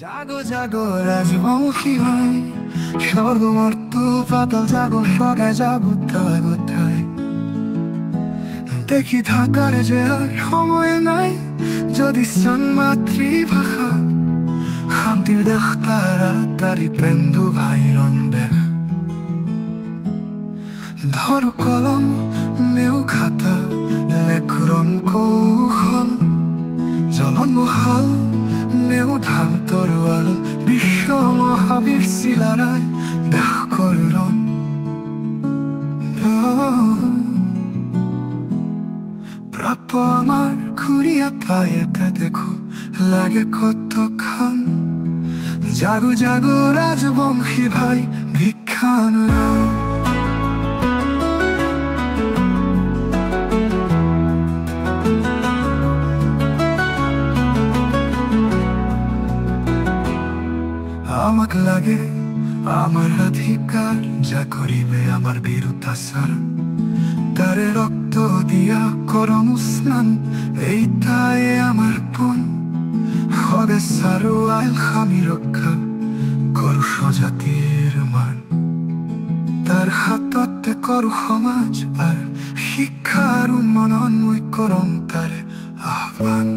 জাগো জাগো রাজবংশী ভাই, স্বর্গমর্ত পাতাল জাগো, সগায় যাবো কোথায় কোথায়। দেখি থাকার যে আর সময় নাই, যদি চান মাতৃভাষা শান্তির দেশ তাড়াতাড়ি প্রেমধু ভাইরন দেশ। ধর কলম নেও খাতা, লেখরণ কৌশল জ্বলন মহাল, নেও ধান তরোয়াল, বিশ্ব মহাবীর শিলারায় দেখ করলন। প্রাপ্য আমার ঘুরিয়া পায়েতে দেখো, লাগে কতক্ষণ। জাগো জাগো রাজবংশী ভাই, ভিক্ষান আমাক লাগে আমার অধিকার, যা করিবে আমার বিরুদ্ধাচার। তারে রক্ত দিয়া করম স্নান, এইটাই আমার পুন। হবে সারো আইল খামি রক্ষা করু স্বজাতির মান। তার হাততে করু সমাজ আর শিক্ষার উন্নয়ন, মই করম তারে আহ্বান।